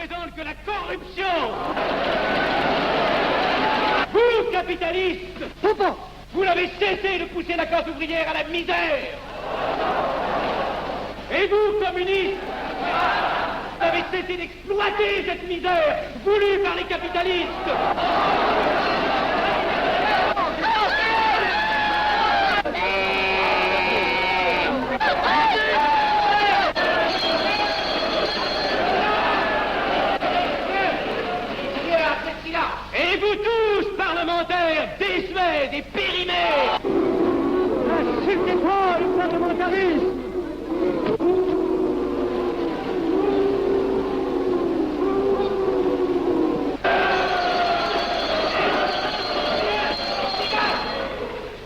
représente que la corruption. Vous, capitalistes, vous n'avez cessé de pousser la classe ouvrière à la misère. Et vous, communistes, vous avez cessé d'exploiter cette misère voulue par les capitalistes. Et vous tous, parlementaires, désuets et périmés, insultez-moi le parlementarisme.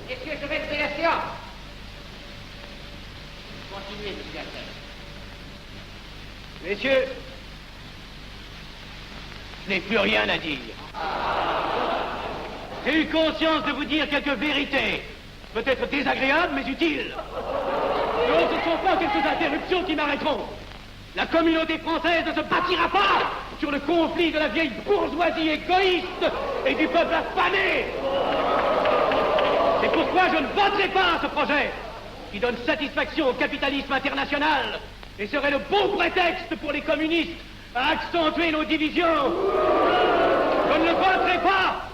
Messieurs, je vais lever la séance. Continuez, monsieur Alter. Messieurs, je n'ai plus rien à dire. J'ai eu conscience de vous dire quelques vérités, peut-être désagréables, mais utiles. Non, ce ne sont pas quelques interruptions qui m'arrêteront. La communauté française ne se bâtira pas sur le conflit de la vieille bourgeoisie égoïste et du peuple affamé. C'est pourquoi je ne voterai pas ce projet qui donne satisfaction au capitalisme international et serait le bon prétexte pour les communistes à accentuer nos divisions. Je ne le voterai pas.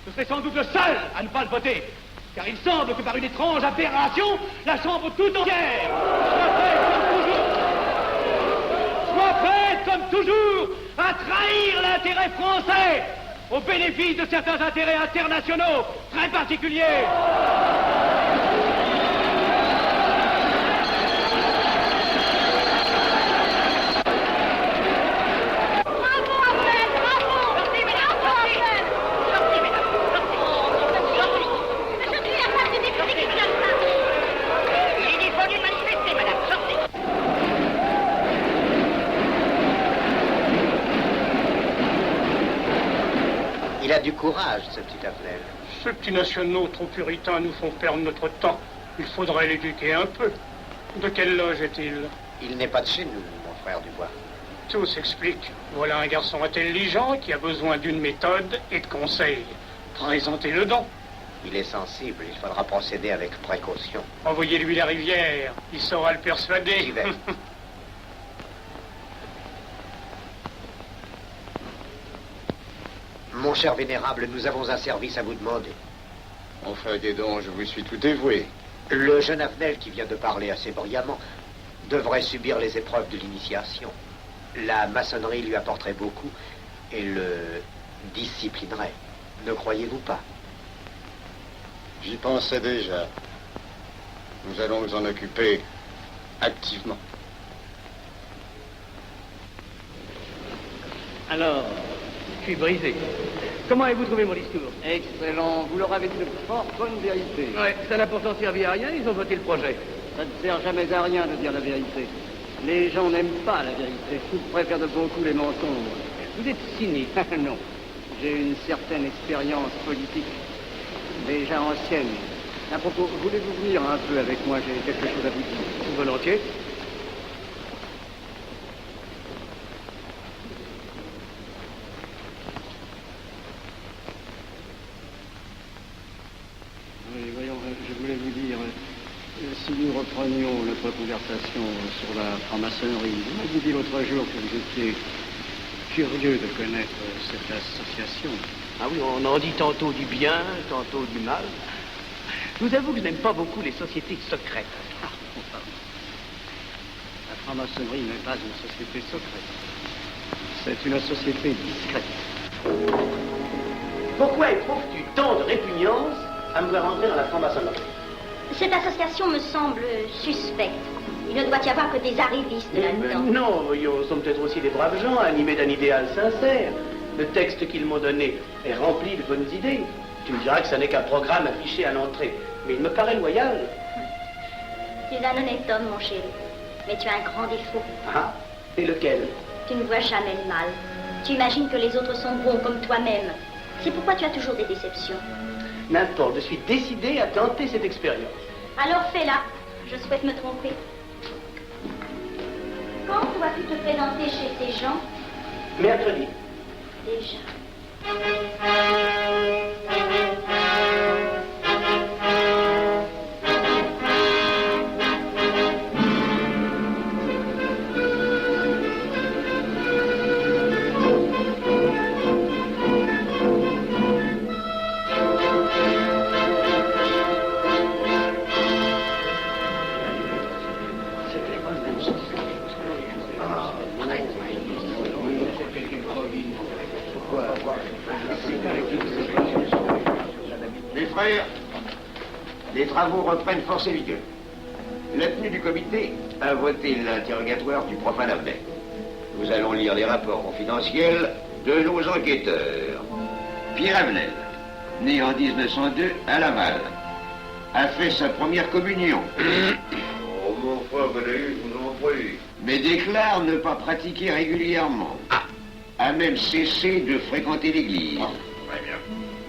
Je serai sans doute le seul à ne pas le voter, car il semble que par une étrange aberration, la Chambre tout entière soit prête comme toujours à trahir l'intérêt français au bénéfice de certains intérêts internationaux très particuliers. Il a du courage, ce petit Affnel. Ces petits nationaux trop puritains nous font perdre notre temps. Il faudrait l'éduquer un peu. De quelle loge est-il? Il n'est pas de chez nous, mon frère Dubois. Tout s'explique. Voilà un garçon intelligent qui a besoin d'une méthode et de conseils. Présentez-le donc. Il est sensible, il faudra procéder avec précaution. Envoyez-lui la rivière, il saura le persuader. J'y vais. Mon cher vénérable, nous avons un service à vous demander. Enfin, dis donc, je vous suis tout dévoué. Le jeune Affnel qui vient de parler assez brillamment devrait subir les épreuves de l'initiation. La maçonnerie lui apporterait beaucoup et le disciplinerait. Ne croyez-vous pas? J'y pensais déjà. Nous allons nous en occuper activement. Alors, je suis brisé. Comment avez-vous trouvé mon discours? Excellent. Vous leur avez dit de fort bonne vérité. Ouais, ça n'a pourtant servi à rien, ils ont voté le projet. Ça ne sert jamais à rien de dire la vérité. Les gens n'aiment pas la vérité. Ils préfèrent de beaucoup les mensonges. Vous êtes cynique. Non. J'ai une certaine expérience politique, déjà ancienne. À propos, voulez-vous venir un peu avec moi? J'ai quelque chose à vous dire. Volontiers. Oui, voyons, je voulais vous dire, si nous reprenions notre conversation sur la franc-maçonnerie, vous m'avez dit l'autre jour que vous étiez curieux de connaître cette association. Ah oui, on en dit tantôt du bien, tantôt du mal. Je vous avoue que je n'aime pas beaucoup les sociétés secrètes. Ah, bon, pardon. La franc-maçonnerie n'est pas une société secrète. C'est une société discrète. Pourquoi éprouves-tu tant de répugnance à me voir entrer dans la franc-maçonnerie? Cette association me semble suspecte. Il ne doit y avoir que des arrivistes là-dedans. Non, voyons, nous sommes peut-être aussi des braves gens, animés d'un idéal sincère. Le texte qu'ils m'ont donné est rempli de bonnes idées. Tu me diras que ce n'est qu'un programme affiché à l'entrée, mais il me paraît loyal. Tu es un honnête homme, mon chéri. Mais tu as un grand défaut. Ah, et lequel? Tu ne vois jamais le mal. Tu imagines que les autres sont bons comme toi-même. C'est pourquoi tu as toujours des déceptions. N'importe, je suis décidé à tenter cette expérience. Alors fais-la. Je souhaite me tromper. Quand vas-tu te présenter chez ces gens? Mercredi. Déjà. Mes frères, les travaux reprennent force et vigueur. La tenue du comité a voté l'interrogatoire du profane Avnet. Nous allons lire les rapports confidentiels de nos enquêteurs. Pierre Avenel, né en 1902 à Laval, a fait sa première communion. Oh, mon frère, je vous en prie. Mais déclare ne pas pratiquer régulièrement. A même cessé de fréquenter l'église. Très bien.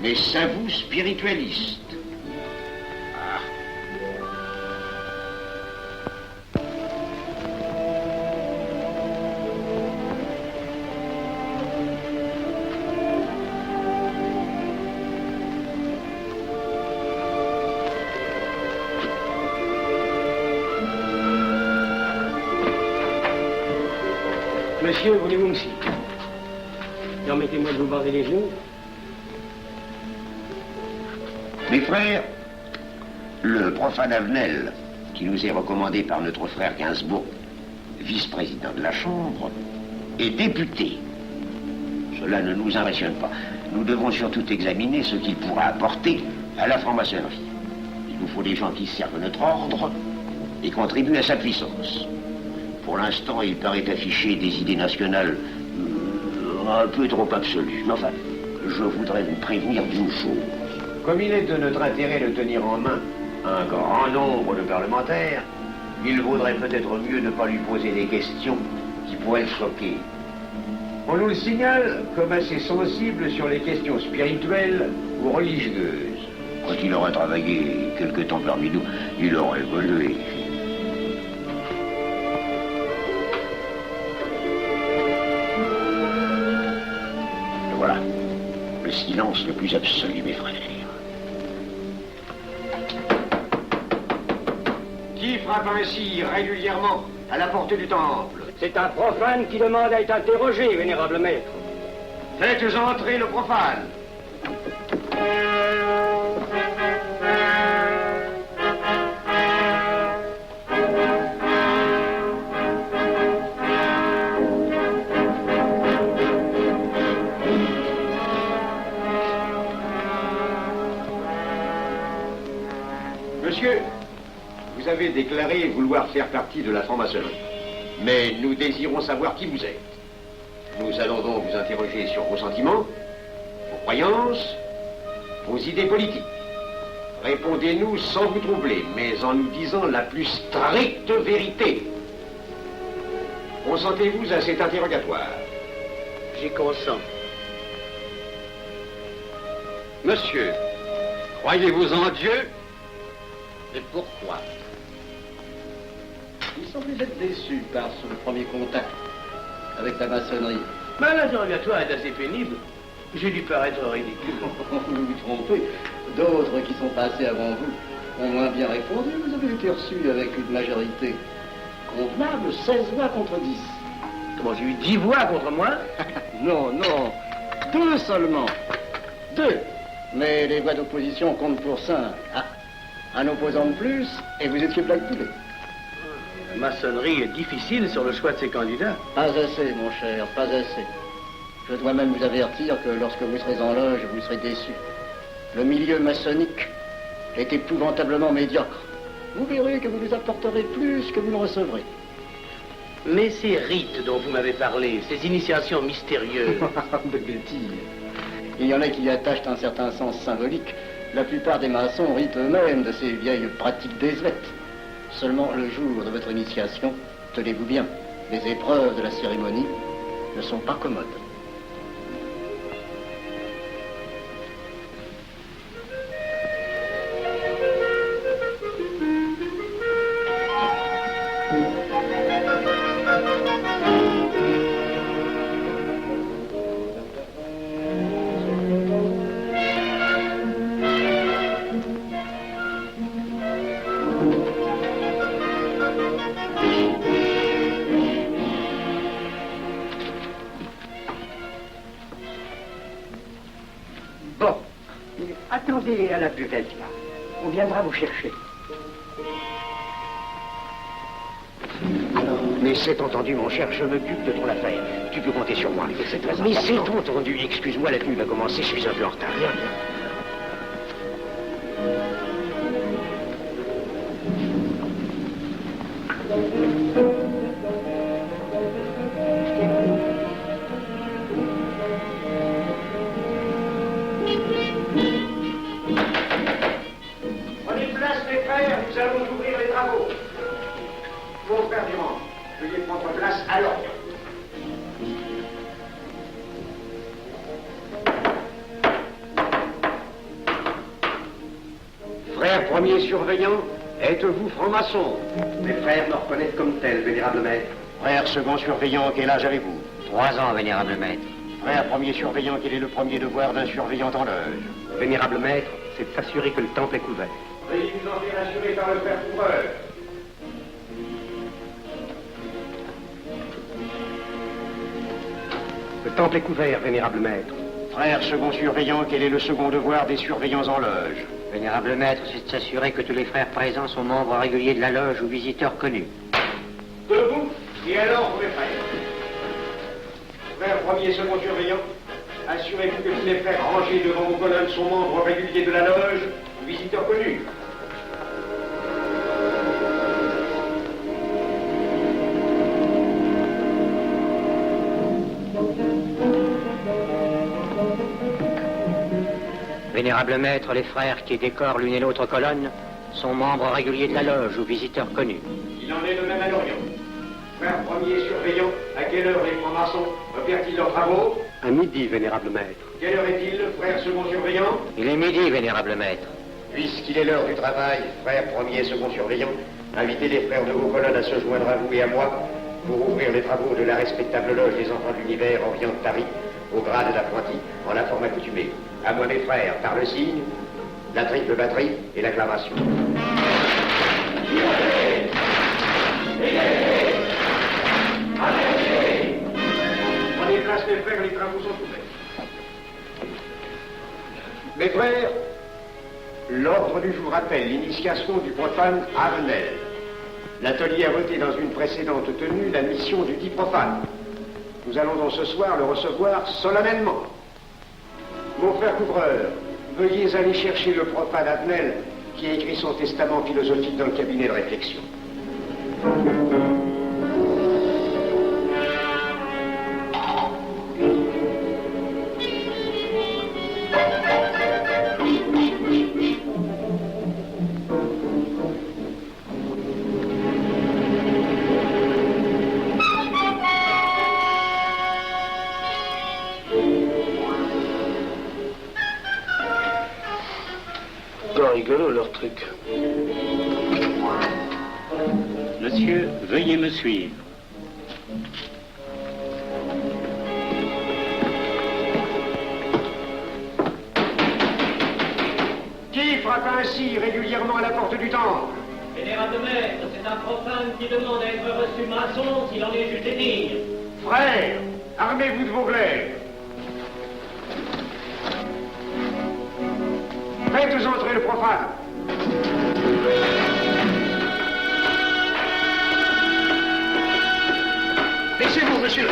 Mais s'avoue spiritualiste. Monsieur, voulez-vous me citer? Permettez-moi de vous barrer les genoux. Mes frères, le profane Avenel, qui nous est recommandé par notre frère Gainsbourg, vice-président de la Chambre, est député. Cela ne nous impressionne pas. Nous devons surtout examiner ce qu'il pourra apporter à la franc-maçonnerie. Il nous faut des gens qui servent notre ordre et contribuent à sa puissance. Pour l'instant, il paraît afficher des idées nationales un peu trop absolues. Mais enfin, je voudrais vous prévenir d'une chose. Comme il est de notre intérêt de tenir en main un grand nombre de parlementaires, il vaudrait peut-être mieux ne pas lui poser des questions qui pourraient le choquer. On nous le signale comme assez sensible sur les questions spirituelles ou religieuses. Quand il aura travaillé quelque temps parmi nous, il aura évolué. Et voilà, le silence le plus absolu, mes frères. Qui frappe ainsi régulièrement à la porte du temple? C'est un profane qui demande à être interrogé, vénérable maître. Faites entrer le profane. Monsieur, vous avez déclaré vouloir faire partie de la franc-maçonnerie. Mais nous désirons savoir qui vous êtes. Nous allons donc vous interroger sur vos sentiments, vos croyances, vos idées politiques. Répondez-nous sans vous troubler, mais en nous disant la plus stricte vérité. Consentez-vous à cet interrogatoire? J'y consens. Monsieur, croyez-vous en Dieu? Et pourquoi? Il semblait être déçu par ce premier contact avec la maçonnerie. Mais l'interrogatoire est assez pénible. J'ai dû paraître ridicule. Vous vous trompez. D'autres qui sont passés avant vous ont moins bien répondu. Vous avez été reçu avec une majorité convenable, 16 voix contre 10. Comment, j'ai eu 10 voix contre moi? Non, non, 2 seulement. 2. Mais les voix d'opposition comptent pour 5. Ah, un opposant de plus, et vous étiez blackpoolé. La maçonnerie est difficile sur le choix de ses candidats. Pas assez, mon cher, pas assez. Je dois même vous avertir que lorsque vous serez en loge, vous serez déçu. Le milieu maçonnique est épouvantablement médiocre. Vous verrez que vous nous apporterez plus que vous ne recevrez. Mais ces rites dont vous m'avez parlé, ces initiations mystérieuses... De bêtises. Il y en a qui y attachent un certain sens symbolique. La plupart des maçons ritent eux-mêmes de ces vieilles pratiques désuètes. Seulement le jour de votre initiation, tenez-vous bien, les épreuves de la cérémonie ne sont pas commodes. Bon. Attendez à la buvette, là. On viendra vous chercher. Alors, mais c'est entendu, mon cher, je m'occupe de ton affaire. Tu peux compter sur moi. C'est très important. Mais c'est entendu. Excuse-moi, la tenue va commencer, je suis un peu en retard. Viens, viens. Prenez place, mes frères, nous allons ouvrir les travaux. Mon frère Durand, veuillez prendre place à l'ordre. Frère premier surveillant, êtes-vous franc-maçon? Mes frères me reconnaissent comme tel, vénérable maître. Frère second surveillant, quel âge avez-vous? 3 ans, vénérable maître. Frère premier surveillant, quel est le premier devoir d'un surveillant en loge? Vénérable maître, c'est de s'assurer que le temple est couvert. Veuillez vous en faire assurer par le frère couvreur. Le temple est couvert, vénérable maître. Frère second surveillant, quel est le second devoir des surveillants en loge? Vénérable maître, c'est de s'assurer que tous les frères présents sont membres réguliers de la loge ou visiteurs connus. Debout, et alors, mes frères. Frère premier et second surveillant, assurez-vous que tous les frères rangés devant vos colonnes sont membres réguliers de la loge ou visiteurs connus. Vénérable maître, les frères qui décorent l'une et l'autre colonne sont membres réguliers de la loge ou visiteurs connus. Il en est de même à l'Orient. Frère premier surveillant, à quelle heure les francs-maçons opèrent-ils leurs travaux? À midi, vénérable maître. Quelle heure est-il, frère second surveillant? Il est midi, vénérable maître. Puisqu'il est l'heure du travail, frère premier et second surveillant, invitez les frères de vos colonnes à se joindre à vous et à moi pour ouvrir les travaux de la respectable loge des enfants de l'univers Orient de Paris, au grade d'apprenti, en la forme accoutumée. À moi, mes frères, par le signe, la triple batterie et l'acclamation. Prenez place, mes frères, les travaux sont ouverts. Mes frères, l'ordre du jour appelle l'initiation du profane Arnel. L'atelier a voté dans une précédente tenue la mission du dit profane. Nous allons donc ce soir le recevoir solennellement. Mon frère couvreur, veuillez aller chercher le profane Arnel qui a écrit son testament philosophique dans le cabinet de réflexion. Rigolo leur truc. Monsieur, veuillez me suivre. Qui frappe ainsi régulièrement à la porte du temple? Vénérable maître, c'est un profane qui demande à être reçu maçon s'il en est jugé digne. Frères, armez-vous de vos glaives. Faites entrer le profane. Laissez-vous, monsieur.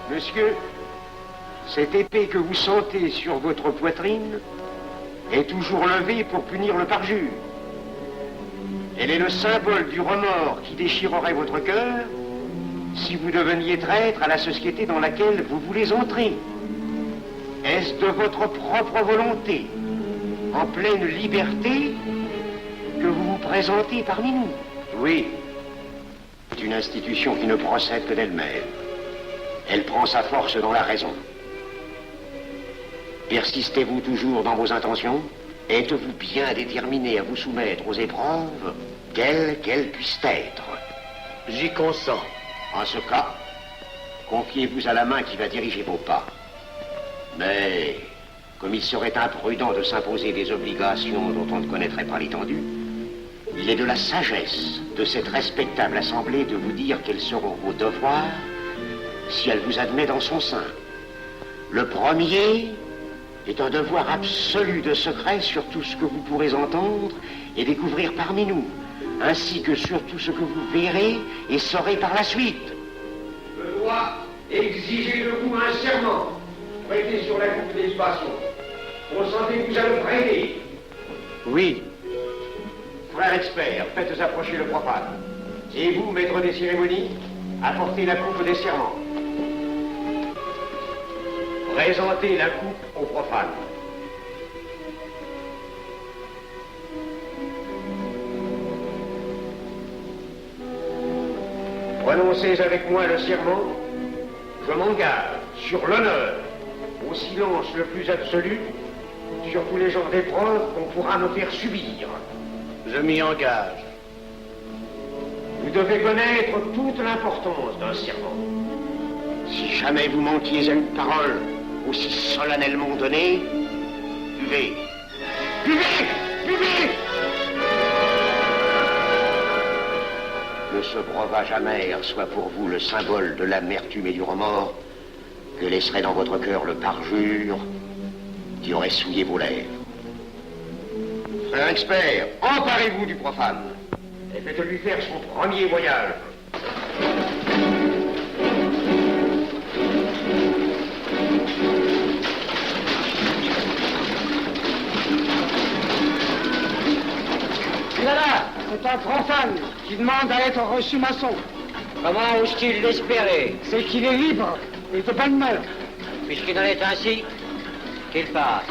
Monsieur, cette épée que vous sentez sur votre poitrine est toujours levée pour punir le parjure. Elle est le symbole du remords qui déchirerait votre cœur si vous deveniez traître à la société dans laquelle vous voulez entrer. Est-ce de votre propre volonté, en pleine liberté, que vous vous présentez parmi nous? Oui. C'est une institution qui ne procède que d'elle-même. Elle prend sa force dans la raison. Persistez-vous toujours dans vos intentions? Êtes-vous bien déterminé à vous soumettre aux épreuves, quelles qu'elles puissent être? J'y consens. En ce cas, confiez-vous à la main qui va diriger vos pas. Mais comme il serait imprudent de s'imposer des obligations dont on ne connaîtrait pas l'étendue, il est de la sagesse de cette respectable assemblée de vous dire quels seront vos devoirs si elle vous admet dans son sein. Le premier est un devoir absolu de secret sur tout ce que vous pourrez entendre et découvrir parmi nous, ainsi que sur tout ce que vous verrez et saurez par la suite. Je dois exiger de vous un serment prêté sur la coupe des libations. Consentez-vous à le prêter? Oui. Frère expert, faites approcher le profane. Et vous, maître des cérémonies, apportez la coupe des serments. Présentez la coupe au profane. Prononcez avec moi le serment. Je m'engage sur l'honneur, au silence le plus absolu, sur tous les genres d'épreuves qu'on pourra me faire subir. Je m'y engage. Vous devez connaître toute l'importance d'un serment. Si jamais vous manquiez à une parole aussi solennellement donnée, buvez. Buvez! Buvez! Que ce breuvage amer soit pour vous le symbole de l'amertume et du remords que laisserait dans votre cœur le parjure qui aurait souillé vos lèvres. Frère expert, emparez-vous du profane et faites-lui faire son premier voyage. Voilà, c'est un profane qui demande à être reçu maçon. Comment ose-t-il l'espérer? C'est qu'il est libre et de bonne mœur. Puisqu'il en est ainsi, qu'il passe.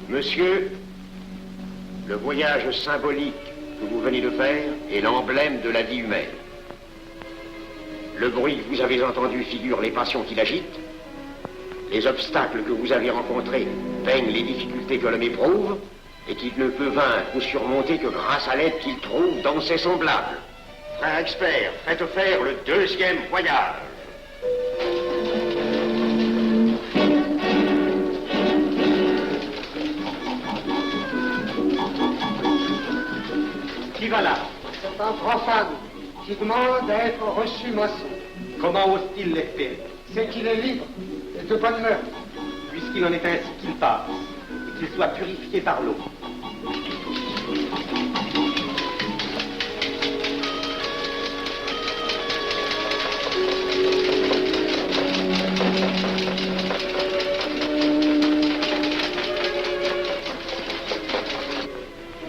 Monsieur, le voyage symbolique que vous venez de faire est l'emblème de la vie humaine. Le bruit que vous avez entendu figure les passions qui l'agitent. Les obstacles que vous avez rencontrés peignent les difficultés que l'homme éprouve et qu'il ne peut vaincre ou surmonter que grâce à l'aide qu'il trouve dans ses semblables. Frère expert, faites faire le deuxième voyage. Qui va là? C'est un profane qui demande à être reçu maçon. Comment ose-t-il l'espérer? C'est qu'il est libre et de bonne mœur. Puisqu'il en est ainsi, qu'il passe et qu'il soit purifié par l'eau.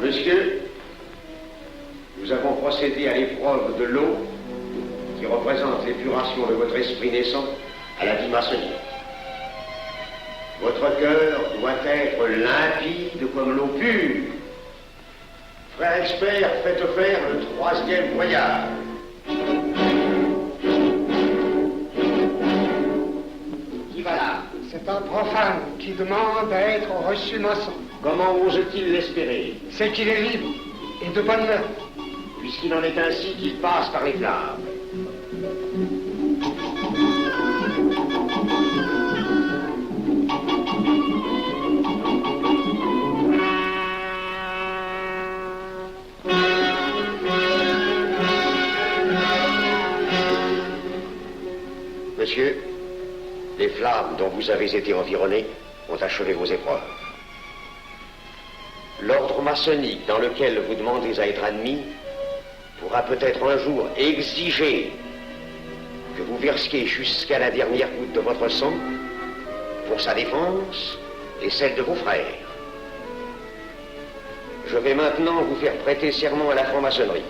Monsieur, nous avons procédé à l'épreuve de l'eau qui représente l'épuration de votre esprit naissant à la vie maçonnique. Votre cœur doit être limpide comme l'eau pure. Frère expert, faites faire le troisième voyage. Qui va là? C'est un profane qui demande à être reçu maçon. Comment ose-t-il l'espérer? C'est qu'il est libre et de bonne mœur. Puisqu'il en est ainsi qu'il passe par les flammes. Monsieur, les flammes dont vous avez été environné ont achevé vos épreuves. L'ordre maçonnique dans lequel vous demandez à être admis pourra peut-être un jour exiger que vous versiez jusqu'à la dernière goutte de votre sang pour sa défense et celle de vos frères. Je vais maintenant vous faire prêter serment à la franc-maçonnerie.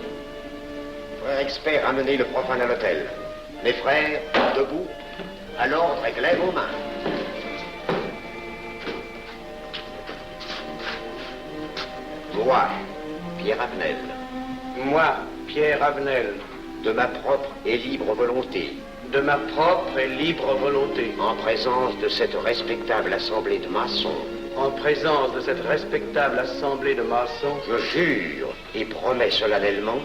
Frère expert, amenez le profane à l'autel. Mes frères, debout, à l'ordre et glaive aux mains. Moi, Pierre Avenel. Moi, Pierre Avenel. De ma propre et libre volonté, de ma propre et libre volonté. En présence de cette respectable assemblée de maçons. En présence de cette respectable assemblée de maçons. Je jure et promets solennellement.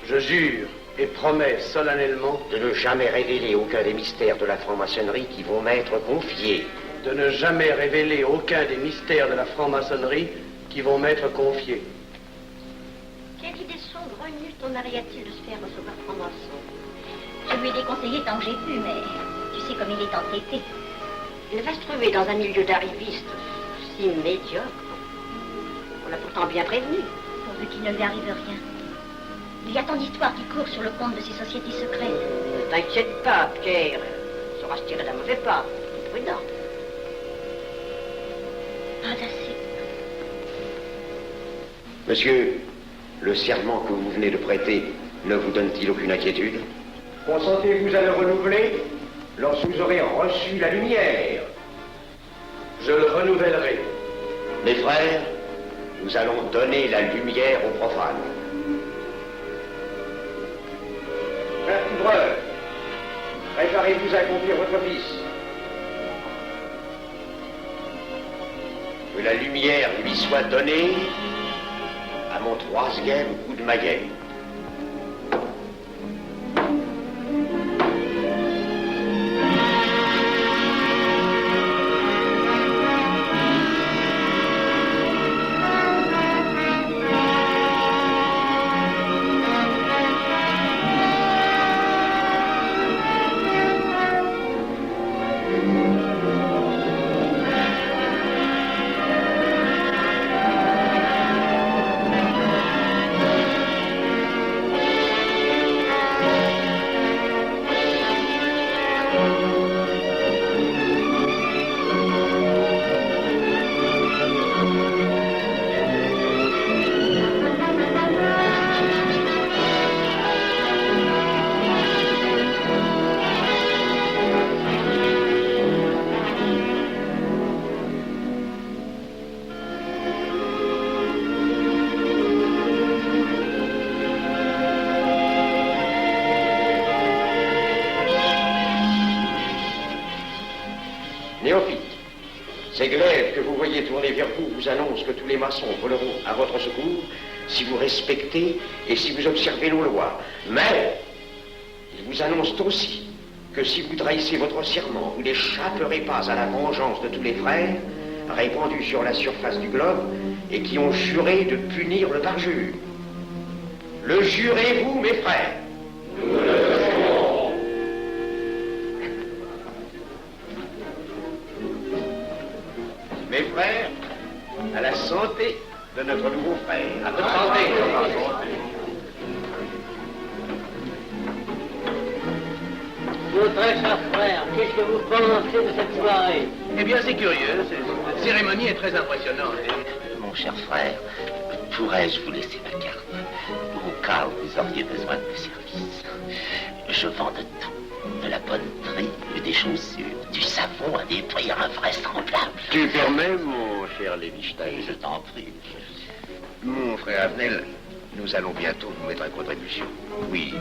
Je jure et promets solennellement. De ne jamais révéler aucun des mystères de la franc-maçonnerie qui vont m'être confiés. De ne jamais révéler aucun des mystères de la franc-maçonnerie qui vont m'être confiés. Quelle idée saugrenue ton mari a-t-il de se faire recevoir franc-maçon? Je lui ai déconseillé tant que j'ai pu, mais tu sais comme il est entêté. Il va se trouver dans un milieu d'arrivistes si médiocre. On l'a pourtant bien prévenu. Pourvu qu'il ne lui arrive rien. Il y a tant d'histoires qui courent sur le compte de ces sociétés secrètes. Ne t'inquiète pas, Pierre. Il saura se tirer d'un mauvais pas. Prudent. Pas assez. Monsieur, le serment que vous venez de prêter ne vous donne-t-il aucune inquiétude? Consentez-vous à le renouveler lorsque vous aurez reçu la lumière? Je le renouvellerai. Mes frères, nous allons donner la lumière aux profanes. Frère couvreur, préparez-vous à accomplir votre office. Que la lumière lui soit donnée à mon 3e coup de maillet. Ces glaives que vous voyez tourner vers vous vous annoncent que tous les maçons voleront à votre secours si vous respectez et si vous observez nos lois. Mais ils vous annoncent aussi que si vous trahissez votre serment, vous n'échapperez pas à la vengeance de tous les frères répandus sur la surface du globe et qui ont juré de punir le parjure. Le jurez-vous, mes frères? Nous le jurons. Mes frères, à la santé de notre nouveau frère. À votre santé. Mon très cher frère, qu'est-ce que vous pensez de cette soirée? Eh bien, c'est curieux. Cette cérémonie est très impressionnante. Mon cher frère, pourrais-je vous laisser ma carte au cas où vous auriez besoin de mes services? Je vends de tout, de la bonneterie, des chaussures, du savon à des prix invraisemblables. Tu permets, mon cher Lévi-Stein? Je t'en prie. Mon frère Avenel, nous allons bientôt vous mettre à contribution. Oui,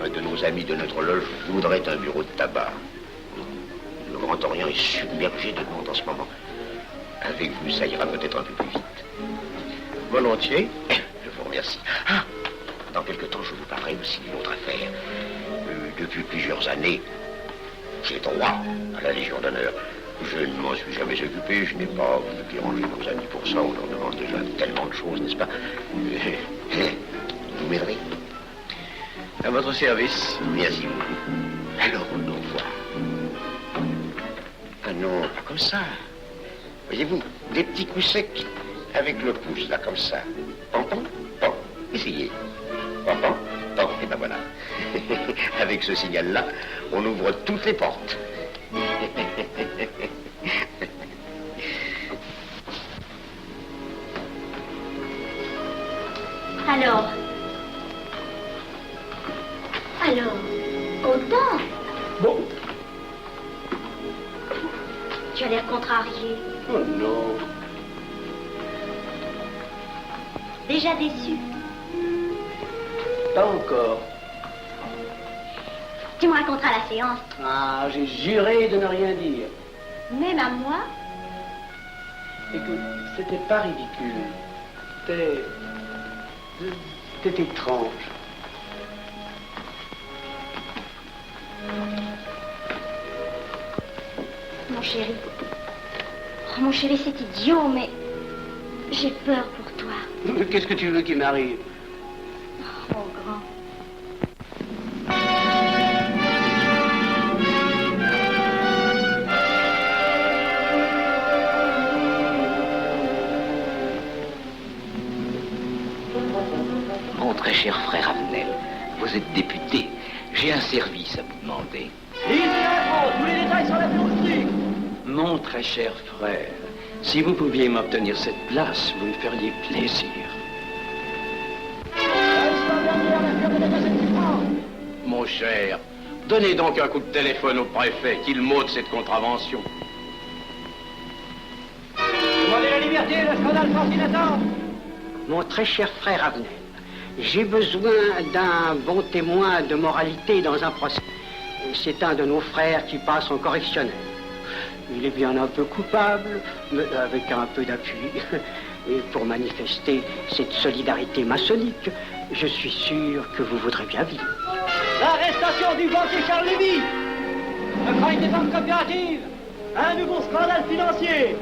un de nos amis de notre loge voudrait un bureau de tabac. Le Grand Orient est submergé de monde en ce moment. Avec vous, ça ira peut-être un peu plus vite. Volontiers. Je vous remercie. Ah, dans quelque temps, je vous parlerai aussi d'une autre affaire. Depuis plusieurs années, j'ai droit à la Légion d'honneur. Je ne m'en suis jamais occupé, je n'ai pas voulu déranger nos amis pour ça, on leur demande déjà tellement de choses, n'est-ce pas? Vous m'aiderez? À votre service. Merci beaucoup. Alors, on nous voit. Ah non, pas comme ça. Voyez-vous, des petits coups secs avec le pouce, là, comme ça. Pom, pom, pom. Essayez. Pom, pom, pom. Et ben voilà. Avec ce signal-là, on ouvre toutes les portes. Alors, autant. Bon. Tu as l'air contrarié. Oh non. Déjà déçu. Pas encore. Tu me raconteras la séance. Ah, j'ai juré de ne rien dire. Même à moi? Écoute, c'était pas ridicule. C'était étrange. Mon chéri. Oh, mon chéri, c'est idiot, mais j'ai peur pour toi. Qu'est-ce que tu veux qu'il m'arrive? Oh, mon grand. Mon très cher frère Avenel, vous êtes député. J'ai un service à vous demander. Tous les détails sur la filosophie. Mon très cher frère, si vous pouviez m'obtenir cette place, vous me feriez plaisir. Mon cher, donnez donc un coup de téléphone au préfet, qu'il m'ôte cette contravention. Demandez la liberté, le scandale fascinateur. Mon très cher frère Avenel, j'ai besoin d'un bon témoin de moralité dans un procès. C'est un de nos frères qui passe en correctionnel. Il est bien un peu coupable, mais avec un peu d'appui. Et pour manifester cette solidarité maçonnique, je suis sûr que vous voudrez bien vivre. L'arrestation du banquier Charles Lévy. Le crime des banques coopératives. Un nouveau scandale financier.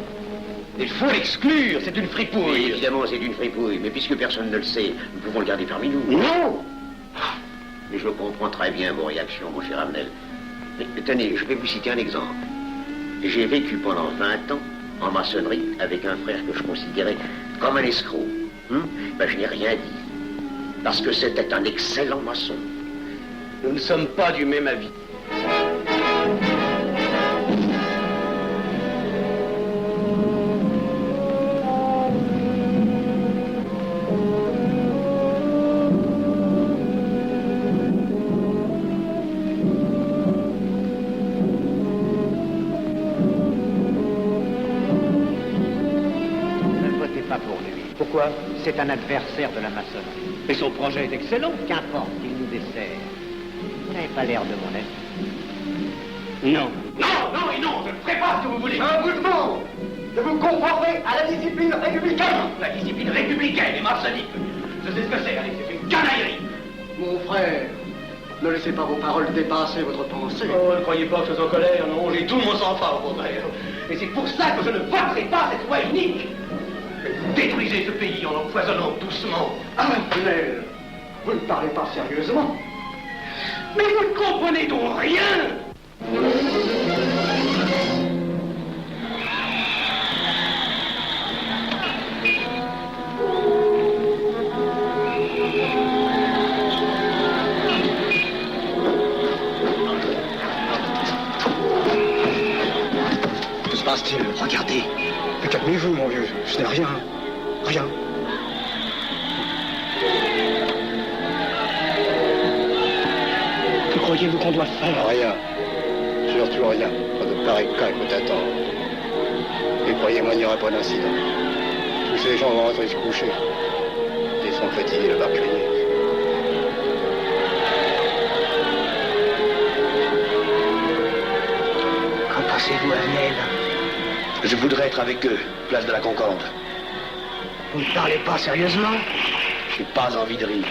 Il faut l'exclure, c'est une fripouille. Oui, évidemment, c'est une fripouille, mais puisque personne ne le sait, nous pouvons le garder parmi nous. Non! Et je comprends très bien vos réactions, mon cher Amnel. Mais tenez, je vais vous citer un exemple. J'ai vécu pendant 20 ans en maçonnerie avec un frère que je considérais comme un escroc. Ben, je n'ai rien dit. Parce que c'était un excellent maçon. Nous ne sommes pas du même avis. Pourquoi? C'est un adversaire de la maçonnerie. Et son projet est excellent. Qu'importe, il nous dessert. Vous n'avez pas l'air de mon ami. Non. Non, non et non, je ne ferai pas ce que vous voulez. Je vous demande de vous conformer à la discipline républicaine. La discipline républicaine et maçonnique. Je sais ce que c'est, allez, c'est une canaillerie. Mon frère, ne laissez pas vos paroles dépasser votre pensée. Oh, ne croyez pas que je sois en colère, non, j'ai tout mon sang-froid, au contraire. Et c'est pour ça que je ne voterai pas cette loi unique. Vous détruisez ce pays en l'empoisonnant doucement. Avenel, vous ne parlez pas sérieusement. Mais vous ne comprenez donc rien. Que se passe-t-il? Regardez. Mais calmez-vous, mon vieux. Ce n'est rien. Rien. Que croyez-vous qu'on doit faire? Rien. Surtout rien. Pas de pareil cas, il faut attendre. Et croyez-moi, il n'y aura pas d'incident. Tous ces gens vont rentrer se coucher. Ils sont fatigués de leur crier. Qu'en pensez-vous, Avenel? Je voudrais être avec eux, place de la Concorde. Vous ne parlez pas sérieusement? J'ai pas envie de rire.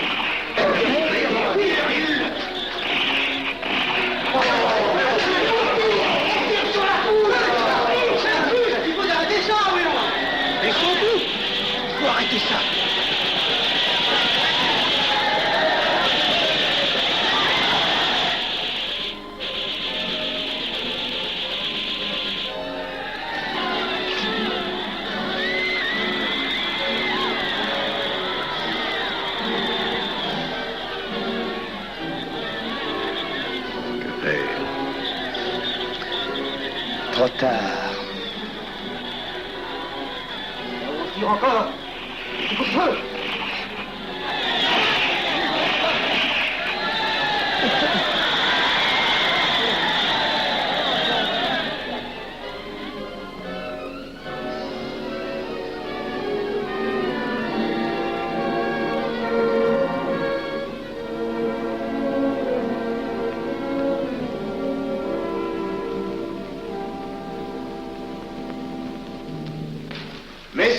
Faut arrêter ça. Trop tard. On tire encore. Coup de feu.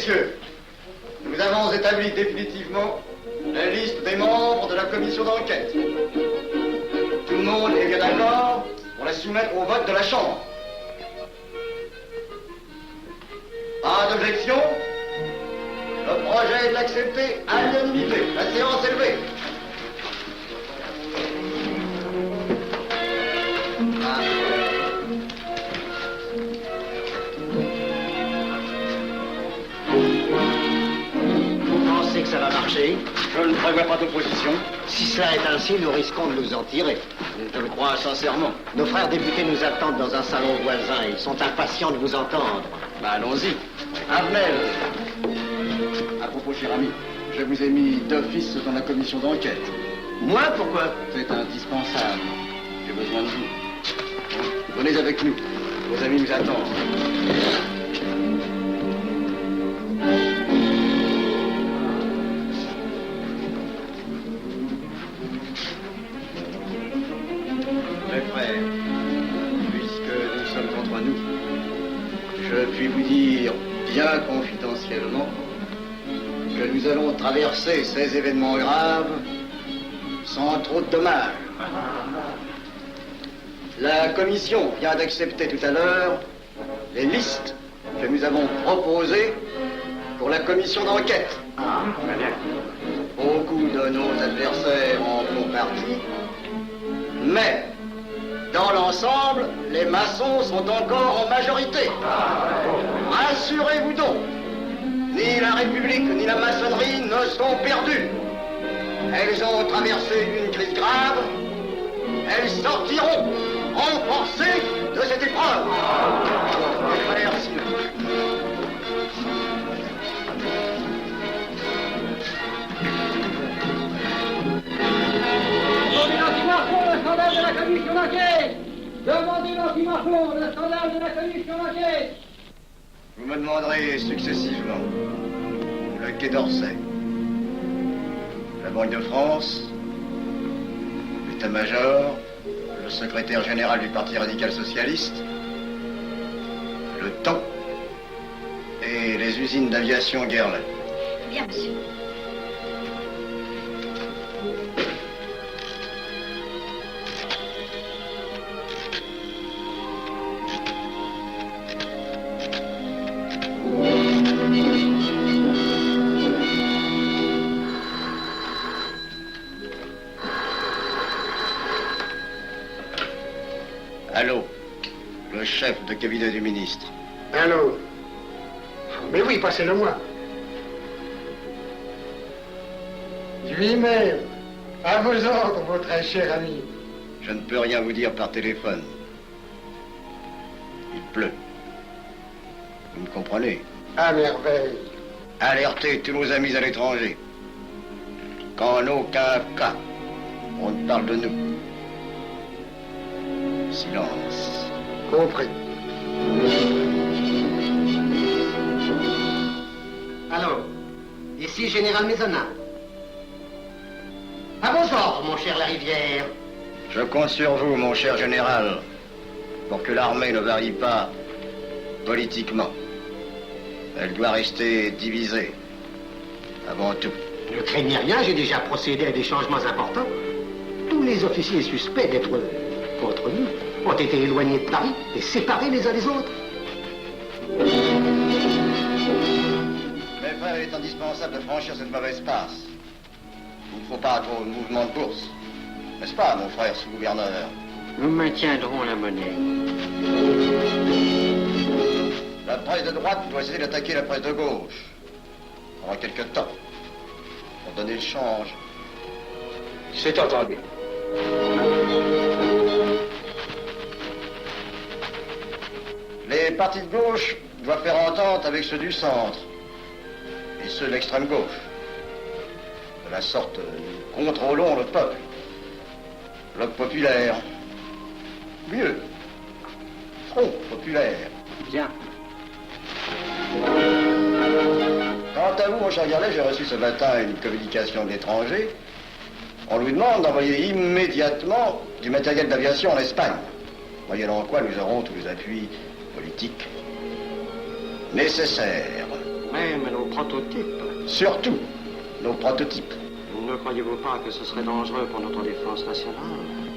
messieurs, nous avons établi définitivement la liste des membres de la commission d'enquête. Tout le monde est bien d'accord pour la soumettre au vote de la Chambre. Pas d'objection? Le projet est accepté à l'unanimité. La séance est levée. Vous pensez que ça va marcher? Je ne prévois pas d'opposition. Si cela est ainsi, nous risquons de nous en tirer. Je le crois sincèrement. Nos frères députés nous attendent dans un salon voisin. Ils sont impatients de vous entendre. Bah, allons-y. Avenel. À propos, cher ami, je vous ai mis d'office dans la commission d'enquête. Moi, pourquoi? C'est indispensable. J'ai besoin de vous. Venez avec nous. Vos amis nous attendent. Mes frères, puisque nous sommes entre nous, je puis vous dire bien confidentiellement que nous allons traverser ces événements graves sans trop de dommages. La commission vient d'accepter tout à l'heure les listes que nous avons proposées pour la commission d'enquête. Beaucoup de nos adversaires en font partie, mais dans l'ensemble, les maçons sont encore en majorité. Rassurez-vous donc, ni la République ni la maçonnerie ne sont perdues. Elles ont traversé une crise grave. Elles sortiront renforcées de cette épreuve. Merci. Demandez l'anti-Marchon, le scandale de la commission d'enquête. Demandez l'anti-Marchon, le scandale de la commission d'enquête. Vous me demanderez successivement le Quai d'Orsay, la Banque de France, l'état-major, le secrétaire général du Parti radical socialiste, le temps et les usines d'aviation Guerlain. Bien, monsieur. Allô, le chef de cabinet du ministre. Allô? Mais oui, passez-le moi. Lui-même, à vos ordres, mon très cher ami. Je ne peux rien vous dire par téléphone. Il pleut. Vous me comprenez? À merveille. Alertez tous nos amis à l'étranger. Qu'en aucun cas, on ne parle de nous. Silence. Compris. Allô, ici Général Maisonnat. À vos ordres, mon cher Larivière. Je compte sur vous, mon cher général, pour que l'armée ne varie pas politiquement. Elle doit rester divisée, avant tout. Ne craignez rien, j'ai déjà procédé à des changements importants. Tous les officiers suspects d'être contre nous ont été éloignés de Paris et séparés les uns des autres. Mes frères, il est indispensable de franchir cette mauvaise passe. Il ne faut pas trop de mouvement de bourse. N'est-ce pas, mon frère sous-gouverneur? Nous maintiendrons la monnaie. La presse de droite doit essayer d'attaquer la presse de gauche. Pendant quelque temps. Pour donner le change. C'est entendu. Les partis de gauche doivent faire entente avec ceux du centre. Et ceux de l'extrême gauche. De la sorte, nous contrôlons le peuple. Bloc populaire. Mieux. Front populaire. Bien. Quant à vous, mon cher Garlet, j'ai reçu ce matin une communication de l'étranger. On lui demande d'envoyer immédiatement du matériel d'aviation en Espagne. Moyennant quoi nous aurons tous les appuis politiques nécessaires. Oui, mais prototypes. Surtout nos prototypes. Ne croyez-vous pas que ce serait dangereux pour notre défense nationale?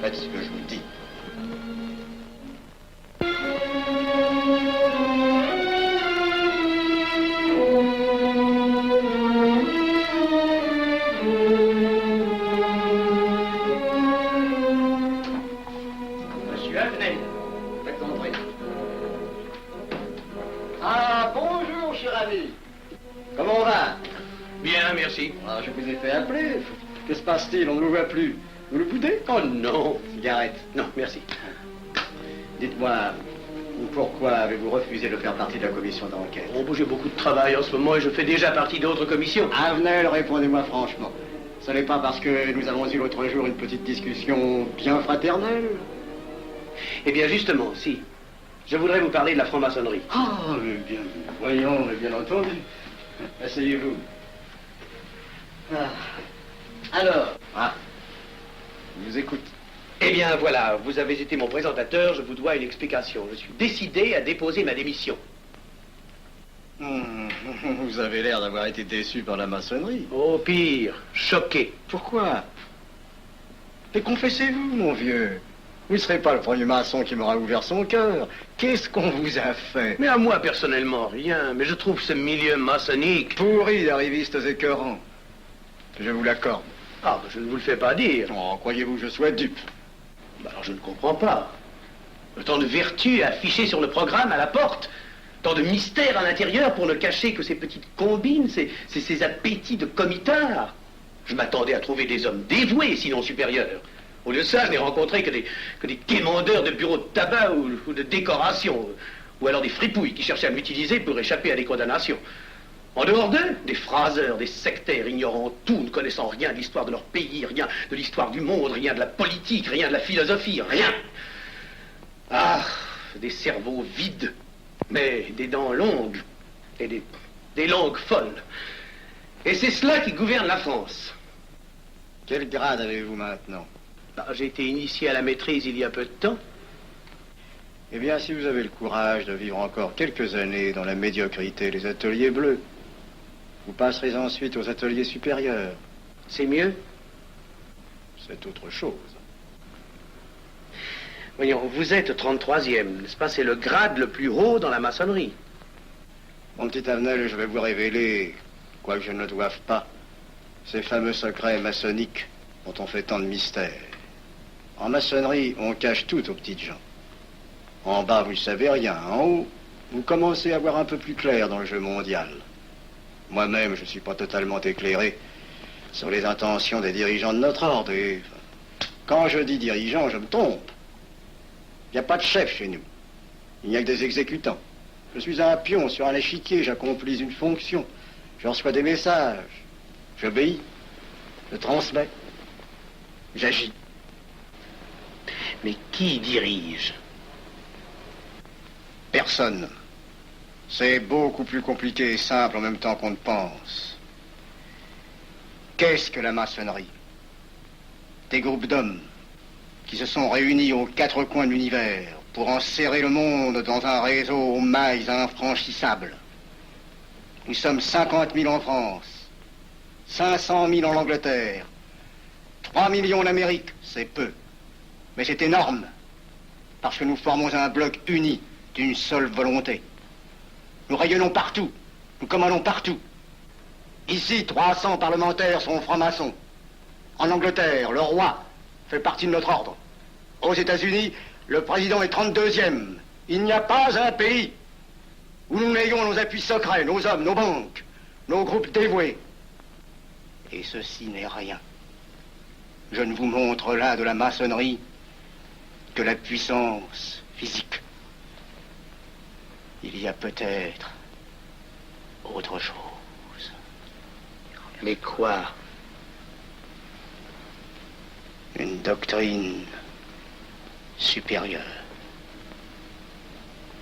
Faites ce que je vous dis. Monsieur Avenel, faites entrer. Ah, bonjour, cher ami. Comment on va? Bien, merci. Ah, je vous ai fait appeler. Que se passe-t-il? On ne vous voit plus. Vous le boudez? Oh non. Cigarette. Non, merci. Dites-moi, pourquoi avez-vous refusé de faire partie de la commission d'enquête? Oh, j'ai beaucoup de travail en ce moment et je fais déjà partie d'autres commissions. Avenel, répondez-moi franchement. Ce n'est pas parce que nous avons eu l'autre jour une petite discussion bien fraternelle? Eh bien, justement, si. Je voudrais vous parler de la franc-maçonnerie. Ah, mais bien, voyons, mais bien entendu. Asseyez-vous. Ah. Alors? Ah, je vous écoute. Eh bien, voilà, vous avez été mon présentateur, je vous dois une explication. Je suis décidé à déposer ma démission. Vous avez l'air d'avoir été déçu par la maçonnerie. Oh, pire, choqué. Pourquoi? Mais confessez-vous, mon vieux. Vous ne serez pas le premier maçon qui m'aura ouvert son cœur. Qu'est-ce qu'on vous a fait? Mais à moi, personnellement, rien. Mais je trouve ce milieu maçonnique... pourri d'arrivistes écœurants. Je vous l'accorde. Ah, je ne vous le fais pas dire. Oh, croyez-vous que je sois dupe? Alors, je ne comprends pas. Tant de vertu affichées sur le programme à la porte. Tant de mystère à l'intérieur pour ne cacher que ces petites combines, ces appétits de comitard. Je m'attendais à trouver des hommes dévoués, sinon supérieurs. Au lieu de ça, je n'ai rencontré que des quémandeurs de bureaux de tabac ou de décoration, ou alors des fripouilles qui cherchaient à m'utiliser pour échapper à des condamnations. En dehors d'eux, des phraseurs, des sectaires ignorant tout, ne connaissant rien de l'histoire de leur pays, rien de l'histoire du monde, rien de la politique, rien de la philosophie, rien. Ah, des cerveaux vides, mais des dents longues et des langues folles. Et c'est cela qui gouverne la France. Quel grade avez-vous maintenant? J'ai été initié à la maîtrise il y a peu de temps. Eh bien, si vous avez le courage de vivre encore quelques années dans la médiocrité des ateliers bleus, vous passerez ensuite aux ateliers supérieurs. C'est mieux? C'est autre chose. Voyons, vous êtes 33e, n'est-ce pas? C'est le grade le plus haut dans la maçonnerie. Mon petit Avenel, je vais vous révéler, quoique je ne le doive pas, ces fameux secrets maçonniques dont on fait tant de mystère. En maçonnerie, on cache tout aux petites gens. En bas, vous ne savez rien. En haut, vous commencez à voir un peu plus clair dans le jeu mondial. Moi-même, je ne suis pas totalement éclairé sur les intentions des dirigeants de notre ordre. Et quand je dis dirigeants, je me trompe. Il n'y a pas de chef chez nous. Il n'y a que des exécutants. Je suis un pion sur un échiquier, j'accomplis une fonction. Je reçois des messages. J'obéis. Je transmets. J'agis. Mais qui dirige? Personne. C'est beaucoup plus compliqué et simple en même temps qu'on ne pense. Qu'est-ce que la maçonnerie? Des groupes d'hommes qui se sont réunis aux quatre coins de l'univers pour enserrer le monde dans un réseau aux mailles infranchissables. Nous sommes 50 000 en France, 500 000 en Angleterre, 3 millions en Amérique, c'est peu. Mais c'est énorme, parce que nous formons un bloc uni d'une seule volonté. Nous rayonnons partout, nous commandons partout. Ici, 300 parlementaires sont francs-maçons. En Angleterre, le roi fait partie de notre ordre. Aux États-Unis, le président est 32e. Il n'y a pas un pays où nous n'ayons nos appuis secrets, nos hommes, nos banques, nos groupes dévoués. Et ceci n'est rien. Je ne vous montre là de la maçonnerie que la puissance physique. Il y a peut-être autre chose. Mais quoi? Une doctrine supérieure.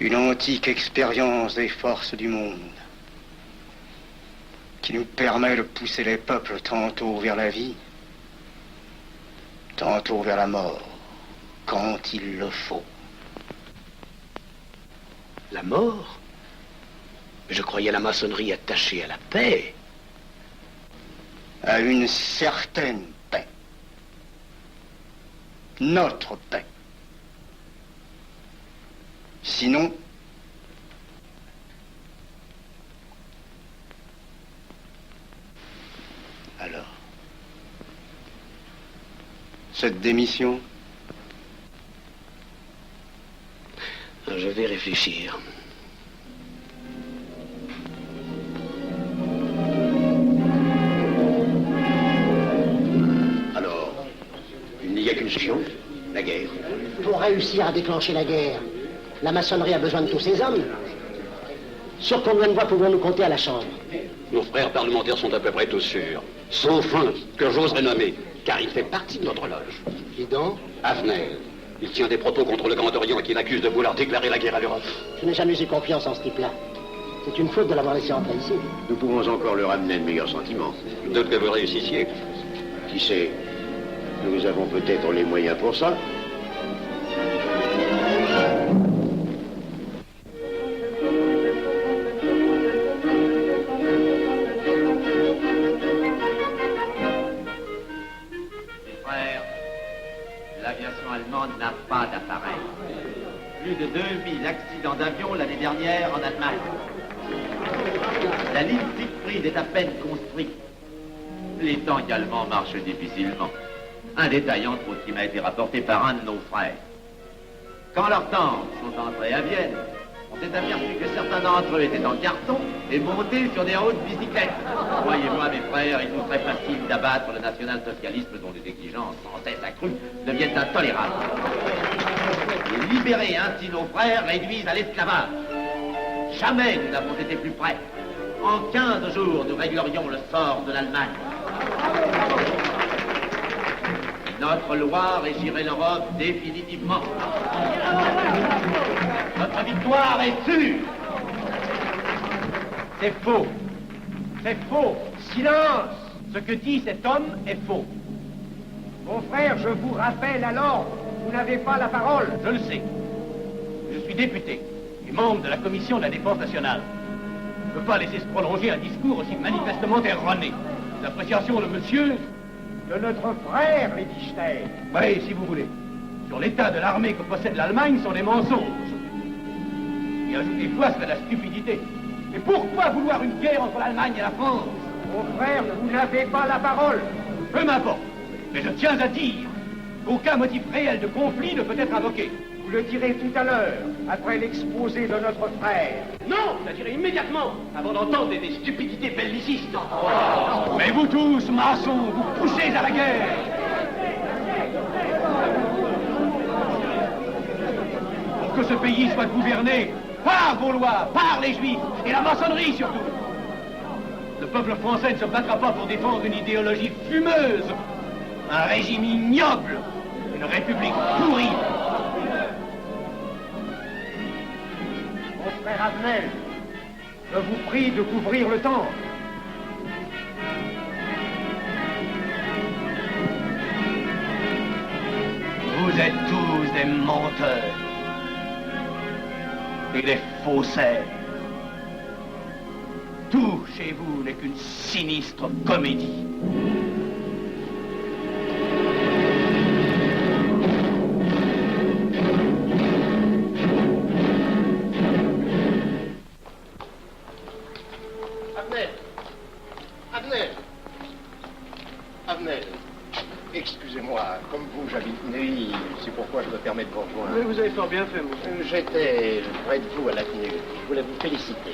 Une antique expérience des forces du monde qui nous permet de pousser les peuples tantôt vers la vie, tantôt vers la mort, quand il le faut. La mort? Je croyais la maçonnerie attachée à la paix. À une certaine paix. Notre paix. Sinon, alors, cette démission? Je vais réfléchir. Alors, il n'y a qu'une solution, la guerre. Pour réussir à déclencher la guerre, la maçonnerie a besoin de tous ses hommes. Sur combien de voix pouvons-nous compter à la Chambre? Nos frères parlementaires sont à peu près tous sûrs. Sauf un, que j'oserais nommer, car il fait partie de notre loge. Qui donc? Avenel. Il tient des propos contre le Grand Orient qui l'accuse de vouloir déclarer la guerre à l'Europe. Je n'ai jamais eu confiance en ce type-là. C'est une faute de l'avoir laissé entrer ici. Nous pouvons encore leur amener de meilleurs sentiments. D'autres que vous réussissiez. Qui sait? Nous avons peut-être les moyens pour ça. L'aviation allemande n'a pas d'appareil. Plus de 2000 accidents d'avion l'année dernière en Allemagne. La ligne Siegfried est à peine construite. Les tanks allemands marchent difficilement. Un détail entre autres qui m'a été rapporté par un de nos frères. Quand leurs tanks sont entrés à Vienne, on s'est aperçu que certains d'entre eux étaient en carton et montés sur des hautes bicyclettes. Croyez-moi, mes frères, il nous serait facile d'abattre le national-socialisme dont les exigences sans cesse accrues deviennent intolérables. Et libérer ainsi nos frères réduisent à l'esclavage. Jamais nous n'avons été plus près. En 15 jours, nous réglerions le sort de l'Allemagne. Notre loi régirait l'Europe définitivement. Notre victoire est sûre. C'est faux. C'est faux. Silence. Ce que dit cet homme est faux. Mon frère, je vous rappelle alors, vous n'avez pas la parole. Je le sais. Je suis député et membre de la commission de la défense nationale. Je ne peux pas laisser se prolonger un discours aussi manifestement erroné. L'appréciation de monsieur... De notre frère, Liechtenstein. Oui, si vous voulez. Sur l'état de l'armée que possède l'Allemagne sont des mensonges. Et ajouter foi serait de la stupidité. Mais pourquoi vouloir une guerre entre l'Allemagne et la France? Mon frère, vous n'avez pas la parole. Peu m'importe. Mais je tiens à dire qu'aucun motif réel de conflit ne peut être invoqué. Vous le direz tout à l'heure, après l'exposé de notre frère. Non, je la dirai immédiatement, avant d'entendre des stupidités bellicistes. Mais vous tous, maçons, vous poussez à la guerre. Pour que ce pays soit gouverné par vos lois, par les Juifs, et la maçonnerie surtout. Le peuple français ne se battra pas pour défendre une idéologie fumeuse, un régime ignoble, une république pourrie. Mon frère Avenel, je vous prie de couvrir le temple. Vous êtes tous des menteurs et des faussaires. Tout chez vous n'est qu'une sinistre comédie. Avenel, excusez-moi, comme vous, j'habite Neuilly, c'est pourquoi je me permets de vous rejoindre. Oui, vous avez fort bien fait, monsieur. J'étais près de vous à la tenue. Je voulais vous féliciter.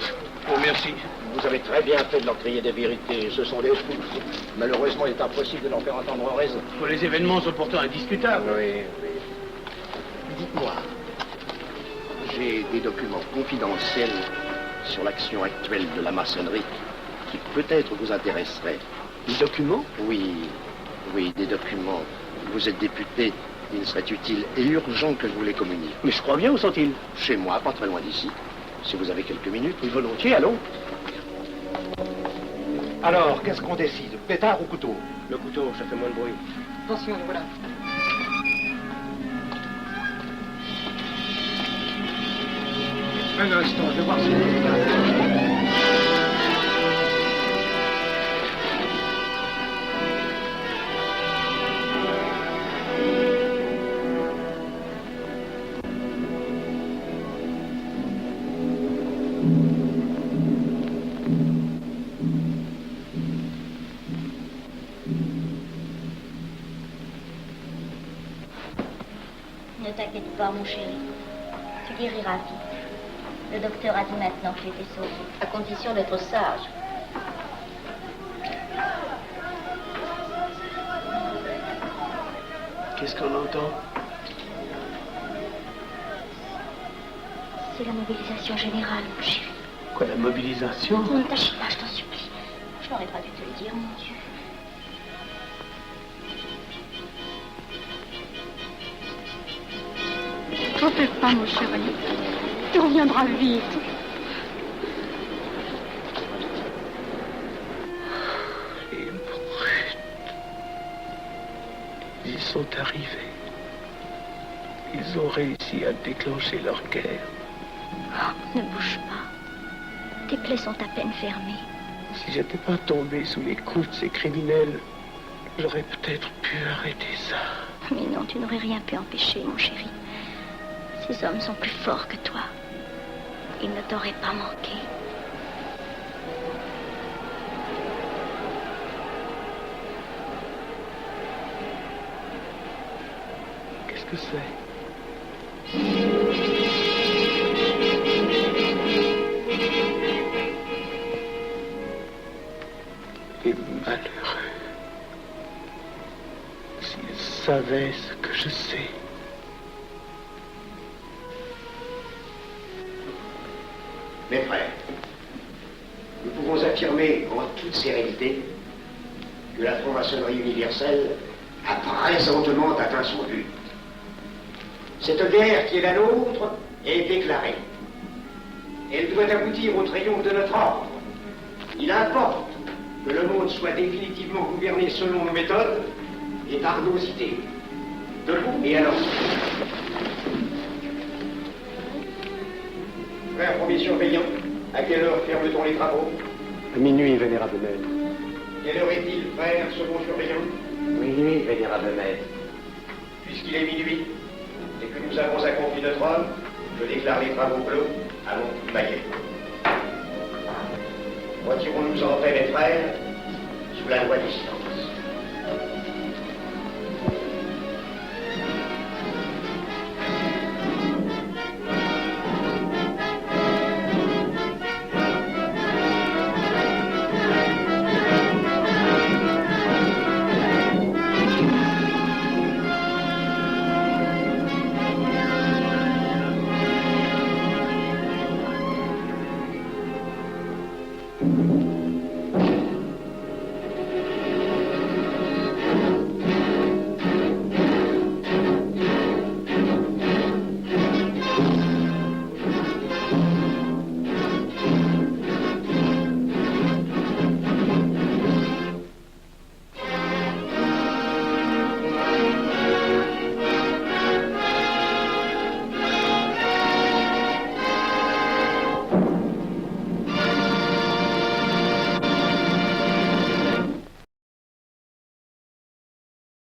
Oh, merci. Vous avez très bien fait de leur crier des vérités. Ce sont des fous. Malheureusement, il est impossible de leur faire entendre raison. Les événements sont pourtant indiscutables. Oui, oui. Dites-moi, j'ai des documents confidentiels sur l'action actuelle de la maçonnerie qui peut-être vous intéresseraient. Des documents? Oui, oui, des documents. Vous êtes député, il serait utile et urgent que je vous les communique. Mais je crois bien, où sont-ils? Chez moi, pas très loin d'ici. Si vous avez quelques minutes. Et volontiers, allons. Alors, qu'est-ce qu'on décide? Pétard ou couteau? Le couteau, ça fait moins de bruit. Attention, voilà. Un instant, je vais voir si... Ne t'inquiète pas, mon chéri. Tu guériras vite. Le docteur a dit maintenant que tu étais sauvé, à condition d'être sage. Qu'est-ce qu'on entend? C'est la mobilisation générale, mon chéri. Quoi, la mobilisation? Ne t'agite pas, je t'en supplie. Je n'aurais pas dû te le dire, mon Dieu. T'en fais pas, mon chéri. Tu reviendras vite. Les brutes. Ils sont arrivés. Ils ont réussi à déclencher leur guerre. Oh, ne bouge pas. Tes plaies sont à peine fermées. Si j'étais pas tombé sous les coups de ces criminels, j'aurais peut-être pu arrêter ça. Mais non, tu n'aurais rien pu empêcher, mon chéri. Ces hommes sont plus forts que toi. Ils ne t'auraient pas manqué. Qu'est-ce que c'est? Les malheureux. S'ils savaient ce que je sais. Mes frères, nous pouvons affirmer en toute sérénité que la franc-maçonnerie universelle a présentement atteint son but. Cette guerre qui est la nôtre est déclarée. Elle doit aboutir au triomphe de notre ordre. Il importe que le monde soit définitivement gouverné selon nos méthodes et par nos idées. Debout et alors. Frère premier surveillant, à quelle heure ferme-t-on les travaux? À minuit, vénérable maître. Quelle heure est-il, frère second surveillant? Minuit, vénérable maître. Puisqu'il est minuit et que nous avons accompli notre œuvre, je déclare les travaux clos à mon coup de maillet. Retirons-nous en paix, mes frères, sous la loi du silence.